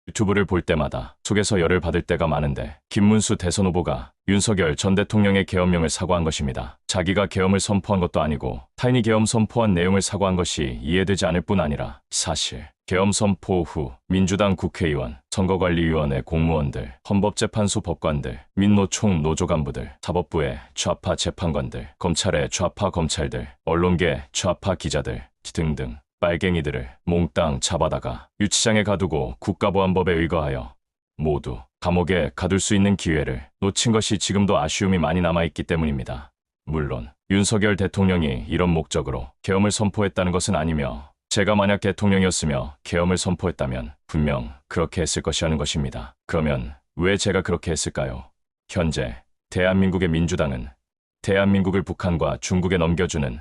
유튜브를 볼 때마다 속에서 열을 받을 때가 많은데 김문수 대선 후보가 윤석열 전 대통령의 계엄령을 사과한 것입니다. 자기가 계엄을 선포한 것도 아니고 타인이 계엄 선포한 내용을 사과한 것이 이해되지 않을 뿐 아니라 사실 계엄 선포 후 민주당 국회의원, 선거관리위원회 공무원들, 헌법재판소 법관들, 민노총 노조 간부들, 사법부의 좌파 재판관들, 검찰의 좌파 검찰들, 언론계 좌파 기자들 등등 빨갱이들을 몽땅 잡아다가 유치장에 가두고 국가보안법에 의거하여 모두 감옥에 가둘 수 있는 기회를 놓친 것이 지금도 아쉬움이 많이 남아있기 때문입니다. 물론 윤석열 대통령이 이런 목적으로 계엄을 선포했다는 것은 아니며 제가 만약 대통령이었으며 계엄을 선포했다면 분명 그렇게 했을 것이라는 것입니다. 그러면 왜 제가 그렇게 했을까요? 현재 대한민국의 민주당은 대한민국을 북한과 중국에 넘겨주는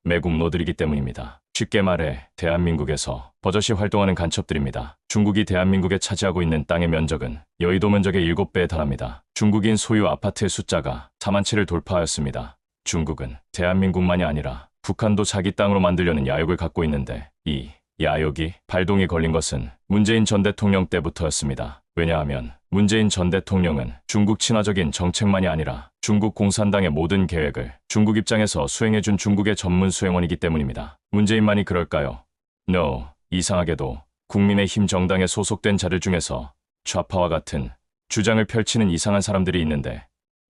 매국노들이기 때문입니다. 쉽게 말해 대한민국에서 버젓이 활동하는 간첩들입니다. 중국이 대한민국에 차지하고 있는 땅의 면적은 여의도 면적의 7배에 달합니다. 중국인 소유 아파트의 숫자가 4만 채를 돌파하였습니다. 중국은 대한민국만이 아니라 북한도 자기 땅으로 만들려는 야욕을 갖고 있는데 이 야욕이 발동이 걸린 것은 문재인 전 대통령 때부터였습니다. 왜냐하면 문재인 전 대통령은 중국 친화적인 정책만이 아니라 중국 공산당의 모든 계획을 중국 입장에서 수행해준 중국의 전문 수행원이기 때문입니다. 문재인만이 그럴까요? No. 이상하게도 국민의힘 정당에 소속된 자들 중에서 좌파와 같은 주장을 펼치는 이상한 사람들이 있는데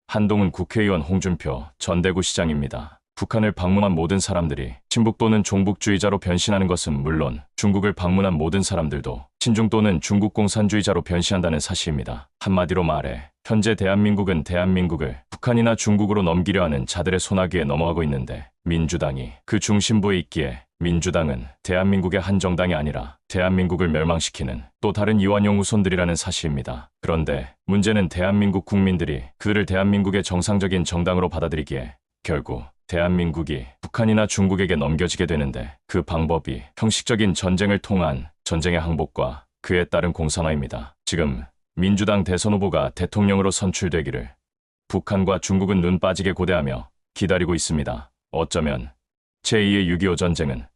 한동훈 국회의원, 홍준표 전 대구시장입니다. 북한을 방문한 모든 사람들이 친북 또는 종북주의자로 변신하는 것은 물론 중국을 방문한 모든 사람들도 친중 또는 중국 공산주의자로 변신한다는 사실입니다. 한마디로 말해 현재 대한민국은 대한민국을 북한이나 중국으로 넘기려 하는 자들의 소나기에 넘어가고 있는데 민주당이 그 중심부에 있기에 민주당은 대한민국의 한 정당이 아니라 대한민국을 멸망시키는 또 다른 이완용 후손들이라는 사실입니다. 그런데 문제는 대한민국 국민들이 그들을 대한민국의 정상적인 정당으로 받아들이기에 결국 대한민국이 북한이나 중국에게 넘겨지게 되는데 그 방법이 형식적인 전쟁을 통한 전쟁의 항복과 그에 따른 공산화입니다. 지금 민주당 대선 후보가 대통령으로 선출되기를 북한과 중국은 눈 빠지게 고대하며 기다리고 있습니다. 어쩌면 제2의 6.25 전쟁은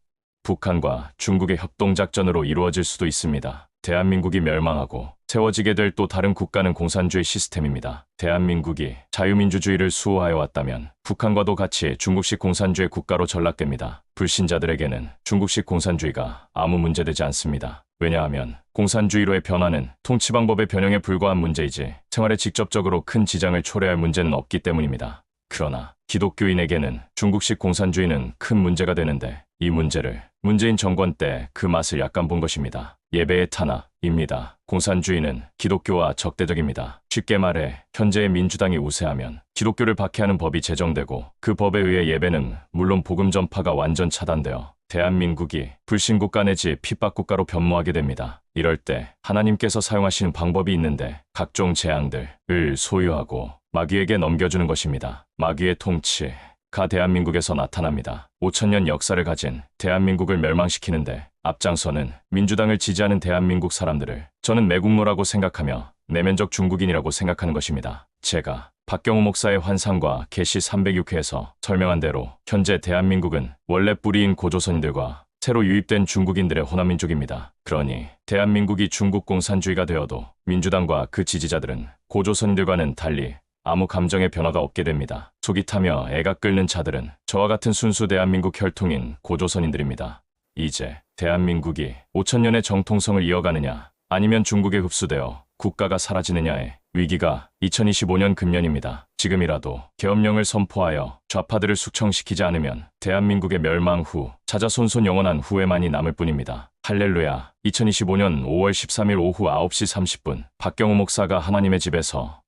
북한과 중국의 협동작전으로 이루어질 수도 있습니다. 대한민국이 멸망하고 세워지게 될 또 다른 국가는 공산주의 시스템입니다. 대한민국이 자유민주주의를 수호하여 왔다면 북한과도 같이 중국식 공산주의 국가로 전락됩니다. 불신자들에게는 중국식 공산주의가 아무 문제되지 않습니다. 왜냐하면 공산주의로의 변화는 통치 방법의 변형에 불과한 문제이지 생활에 직접적으로 큰 지장을 초래할 문제는 없기 때문입니다. 그러나 기독교인에게는 중국식 공산주의는 큰 문제가 되는데 이 문제를 문재인 정권 때 그 맛을 약간 본 것입니다. 예배의 탄압입니다. 공산주의는 기독교와 적대적입니다. 쉽게 말해 현재의 민주당이 우세하면 기독교를 박해하는 법이 제정되고 그 법에 의해 예배는 물론 복음 전파가 완전 차단되어 대한민국이 불신국가 내지 핍박국가로 변모하게 됩니다. 이럴 때 하나님께서 사용하시는 방법이 있는데 각종 재앙들을 소유하고 마귀에게 넘겨주는 것입니다. 마귀의 통치가 대한민국에서 나타납니다. 5,000년 역사를 가진 대한민국을 멸망시키는데 앞장서는 민주당을 지지하는 대한민국 사람들을 저는 매국노라고 생각하며 내면적 중국인이라고 생각하는 것입니다. 제가 박경호 목사의 환상과 계시 306회에서 설명한 대로 현재 대한민국은 원래 뿌리인 고조선인들과 새로 유입된 중국인들의 혼합민족입니다. 그러니 대한민국이 중국 공산주의가 되어도 민주당과 그 지지자들은 고조선인들과는 달리 아무 감정의 변화가 없게 됩니다. 속이 타며 애가 끓는 자들은 저와 같은 순수 대한민국 혈통인 고조선인들입니다. 이제 대한민국이 5,000년의 정통성을 이어가느냐 아니면 중국에 흡수되어 국가가 사라지느냐의 위기가 2025년 금년입니다. 지금이라도 계엄령을 선포하여 좌파들을 숙청시키지 않으면 대한민국의 멸망 후 자자손손 영원한 후회만이 남을 뿐입니다. 할렐루야. 2025년 5월 13일 오후 9시 30분 박경호 목사가 하나님의 집에서